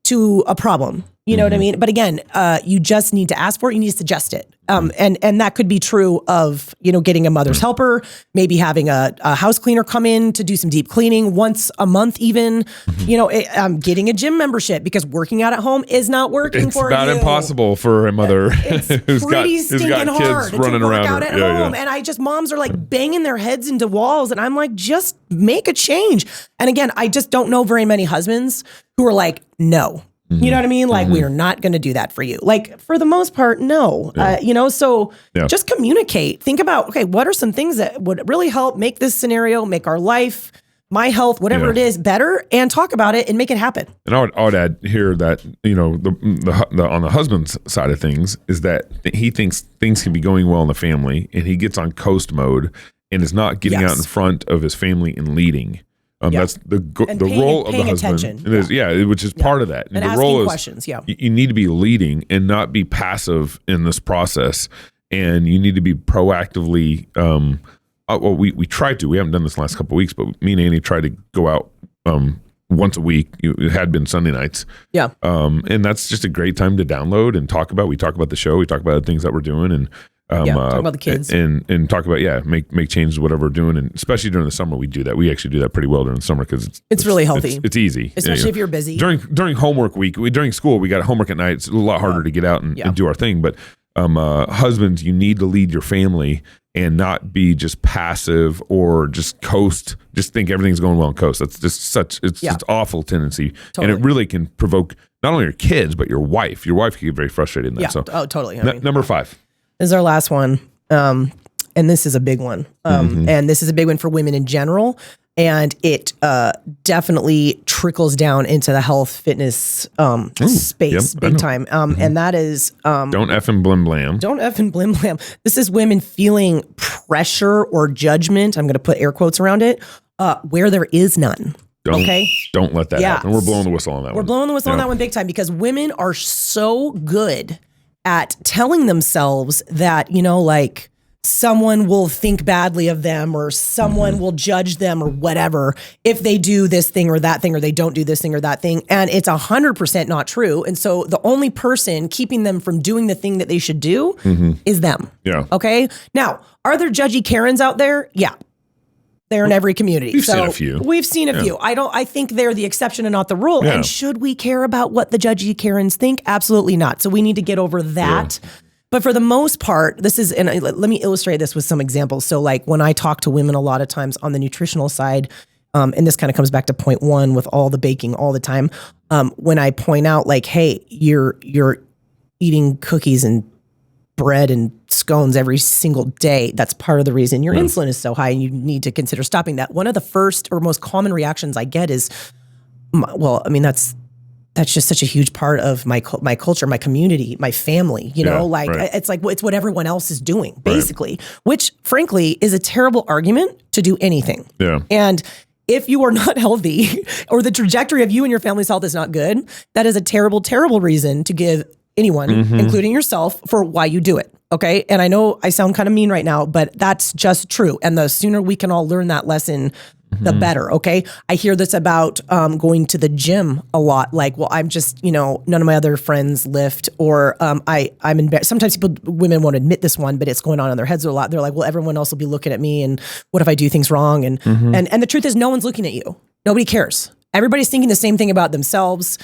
to a problem. You know what I mean? But again, you just need to ask for it. You need to suggest it. And that could be true of, getting a mother's helper, maybe having a house cleaner come in to do some deep cleaning once a month, even, getting a gym membership, because working out at home is not working for you. It's about impossible for a mother who's got kids running around out at home. And moms are like banging their heads into walls. And I'm like, just make a change. And again, I just don't know very many husbands who are like, no. You know what I mean? Like, we are not going to do that for you. Like, for the most part, no. So just communicate. Think about, okay, what are some things that would really help make this scenario, make our life, my health, whatever it is, better, and talk about it and make it happen. And I would add here that, the on the husband's side of things is that he thinks things can be going well in the family, and he gets on coast mode and is not getting out in front of his family and leading. That's the role of the husband. Which is part of that. And the asking role questions. You need to be leading and not be passive in this process. And you need to be proactively. We tried to. We haven't done this the last couple of weeks, but me and Annie tried to go out once a week. It had been Sunday nights. Yeah. And that's just a great time to download and talk about. We talk about the show. We talk about the things that we're doing, and talk about the kids and talk about make changes, whatever we're doing, and especially during the summer we do that. We actually do that pretty well during the summer because it's really healthy. It's easy, especially if you're busy. During homework week, during school we got homework at night. It's a lot harder to get out and do our thing. But husbands, you need to lead your family and not be just passive or just coast. Just think everything's going well and coast. That's just it's awful tendency, and it really can provoke not only your kids but your wife. Your wife can get very frustrated in that. So totally. Number 5. This is our last one. And this is a big one. And this is a big one for women in general. And it definitely trickles down into the health fitness space big time. And that is... don't effing blim blam. Don't effing blim blam. This is women feeling pressure or judgment. I'm going to put air quotes around it. Where there is none. Don't let that happen. We're blowing the whistle on that one. We're blowing the whistle on that one big time, because women are so good at telling themselves that, like someone will think badly of them or someone will judge them or whatever if they do this thing or that thing, or they don't do this thing or that thing. And it's 100% not true. And so the only person keeping them from doing the thing that they should do is them. Yeah. Okay. Now, are there judgy Karens out there? Yeah. They're in every community. We've seen a few. We've seen a few. I think they're the exception and not the rule. Yeah. And should we care about what the judgy Karens think? Absolutely not. So we need to get over that. Yeah. But for the most part, and let me illustrate this with some examples. So like when I talk to women a lot of times on the nutritional side, and this kind of comes back to point 1 with all the baking all the time. When I point out like, hey, you're eating cookies and bread and scones every single day, that's part of the reason your insulin is so high, and you need to consider stopping that. One of the first or most common reactions I get is, that's just such a huge part of my culture, my community, my family, it's like, it's what everyone else is doing basically, which frankly is a terrible argument to do anything. Yeah. And if you are not healthy or the trajectory of you and your family's health is not good, that is a terrible, terrible reason to give anyone, including yourself, for why you do it. Okay. And I know I sound kind of mean right now, but that's just true. And the sooner we can all learn that lesson, the better. Okay. I hear this about going to the gym a lot. Like, well, I'm just, none of my other friends lift, or I'm embarrassed. Sometimes women won't admit this one, but it's going on in their heads a lot. They're like, well, everyone else will be looking at me, and what if I do things wrong? And the truth is, no one's looking at you. Nobody cares. Everybody's thinking the same thing about themselves.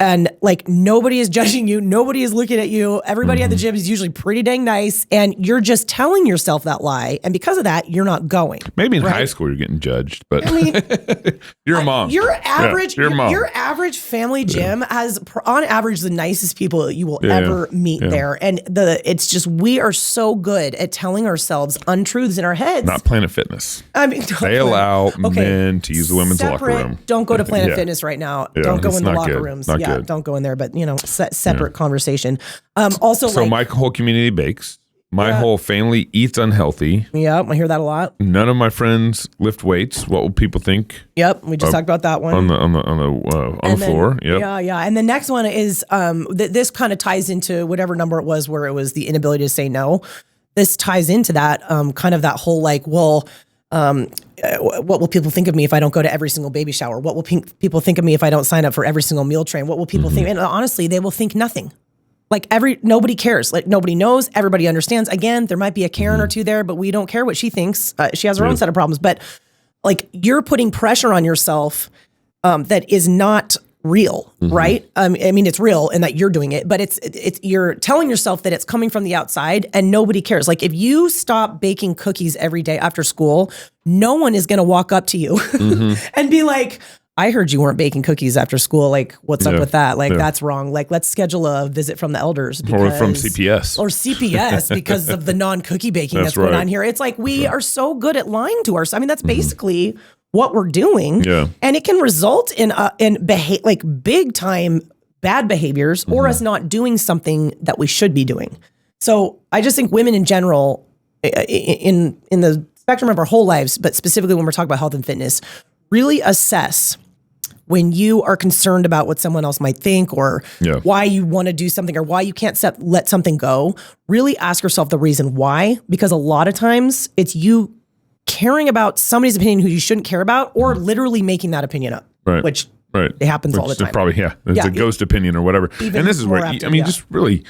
And like, nobody is judging you. Nobody is looking at you. Everybody at the gym is usually pretty dang nice. And you're just telling yourself that lie. And because of that, you're not going. Maybe in high school, you're getting judged, but I mean, you're a mom. Your average, you're a mom. Your average family gym has, on average, the nicest people you will ever meet there. And it's just, we are so good at telling ourselves untruths in our heads. Not Planet Fitness. I mean, they allow men to use the women's locker room. Don't go to Planet Fitness right now. Don't go in the locker rooms. Don't go in there, but separate conversation. So my whole community bakes. My whole family eats unhealthy. Yep, I hear that a lot. None of my friends lift weights. What will people think? Yep, we just talked about that one on the floor. Yep. Yeah. And the next one is this kind of ties into whatever number it was, where it was the inability to say no. This ties into that kind of that whole like, well, what will people think of me if I don't go to every single baby shower? What will people think of me if I don't sign up for every single meal train? What will people think? And honestly, they will think nothing. Like nobody cares. Like nobody knows. Everybody understands. Again, there might be a Karen or two there, but we don't care what she thinks. She has her own set of problems. But like, you're putting pressure on yourself that is not real, right? I mean, it's real in that you're doing it, but it's you're telling yourself that it's coming from the outside, and nobody cares. Like, if you stop baking cookies every day after school, no one is going to walk up to you and be like, I heard you weren't baking cookies after school. Like, what's up with that? Like, that's wrong. Like, let's schedule a visit from the elders. Or from CPS. Or CPS because of the non-cookie baking that's going on here. It's like, we are so good at lying to ourselves. I mean, that's basically what we're doing. Yeah. And it can result in big time bad behaviors or us not doing something that we should be doing. So I just think women in general, in the spectrum of our whole lives, but specifically when we're talking about health and fitness, really assess when you are concerned about what someone else might think, or why you want to do something, or why you can't let something go. Really ask yourself the reason why, because a lot of times it's you caring about somebody's opinion who you shouldn't care about, or literally making that opinion up, which it happens all the time. Probably, it's a ghost opinion or whatever. And this is where, just really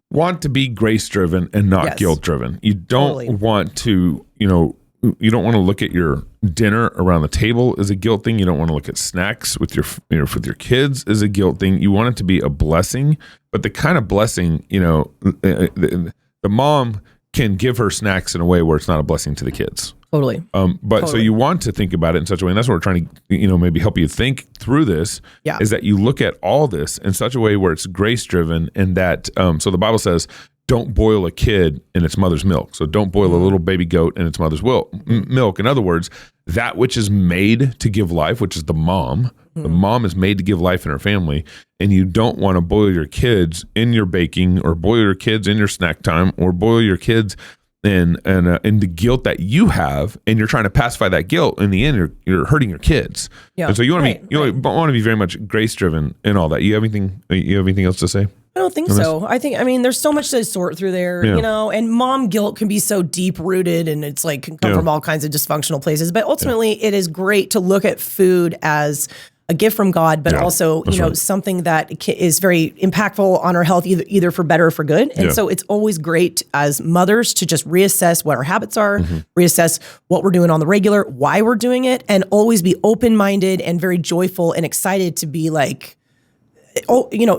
want to be grace-driven and not guilt-driven. You don't want to, you don't want to look at your dinner around the table as a guilt thing. You don't want to look at snacks with with your kids as a guilt thing. You want it to be a blessing, but the kind of blessing, the mom can give her snacks in a way where it's not a blessing to the kids. Totally. So you want to think about it in such a way, and that's what we're trying to, maybe help you think through this, is that you look at all this in such a way where it's grace-driven, and that, so the Bible says, don't boil a kid in its mother's milk. So don't boil a little baby goat in its mother's milk. In other words, that which is made to give life, which is the mom is made to give life in her family, and you don't want to boil your kids in your baking, or boil your kids in your snack time, or boil your kids in the guilt that you have, and you're trying to pacify that guilt. In the end, you're hurting your kids. Yeah. And so you want to be very much grace driven in all that. You have anything else to say? I don't think so. There's so much to sort through there, and mom guilt can be so deep rooted, and it's like can come from all kinds of dysfunctional places. But ultimately, it is great to look at food as a gift from God, but also, something that is very impactful on our health, either for better or for good. And so it's always great as mothers to just reassess what our habits are, reassess what we're doing on the regular, why we're doing it, and always be open-minded and very joyful and excited to be like,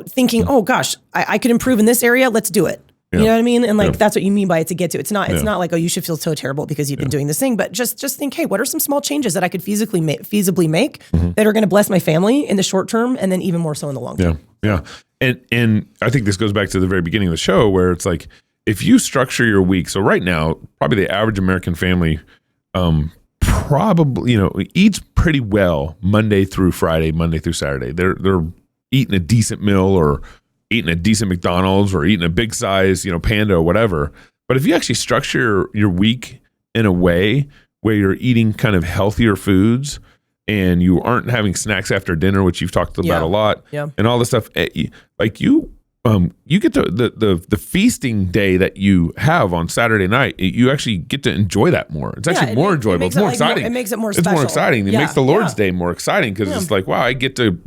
thinking, oh gosh, I could improve in this area. Let's do it. Yeah. You know what I mean? And that's what you mean by it, to get to. It's not like, oh, you should feel so terrible because you've been doing this thing, but just think, hey, what are some small changes that I could feasibly make that are going to bless my family in the short term, and then even more so in the long term? Yeah. And I think this goes back to the very beginning of the show, where it's like, if you structure your week, so right now, probably the average American family, probably, eats pretty well Monday through Friday, Monday through Saturday. They're eating a decent meal, or eating a decent McDonald's, or eating a big size, Panda or whatever. But if you actually structure your week in a way where you're eating kind of healthier foods, and you aren't having snacks after dinner, which you've talked about a lot, and all this stuff, like you you get to the feasting day that you have on Saturday night. You actually get to enjoy that more. It's actually more enjoyable. It's more exciting. It makes it more special. It's more exciting. It makes the Lord's Day more exciting because it's like, wow, I get to,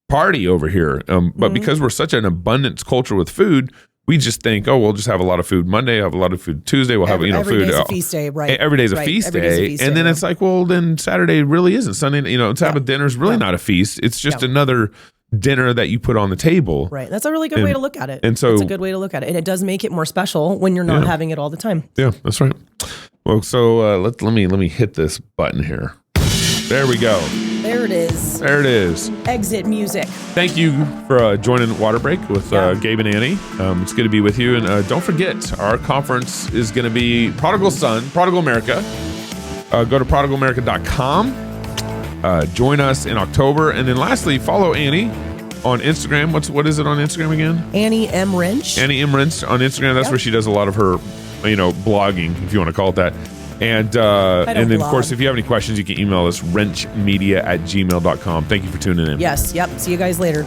party over here. But because we're such an abundance culture with food, we just think, we'll just have a lot of food Monday, have a lot of food Tuesday, we'll have food. Every day's a feast day, right? Every day's a feast day, and then it's like, well, then Saturday really isn't. Sunday, Sabbath dinner is really not a feast. It's just another dinner that you put on the table. Right. That's a really good way to look at it. And so it's a good way to look at it, and it does make it more special when you're not having it all the time. Yeah, that's right. Well, so let me hit this button here. There we go. There it is. There it is. Exit music. Thank you for joining Waterbreak with Gabe and Annie. It's good to be with you. And don't forget, our conference is going to be Prodigal America. Go to prodigalamerica.com. Join us in October. And then lastly, follow Annie on Instagram. What is it on Instagram again? Annie M. Wrench. Annie M. Wrench on Instagram. That's where she does a lot of her, blogging, if you want to call it that. And then, of course, if you have any questions, you can email us, RenchMedia@gmail.com. Thank you for tuning in. Yes. Yep. See you guys later.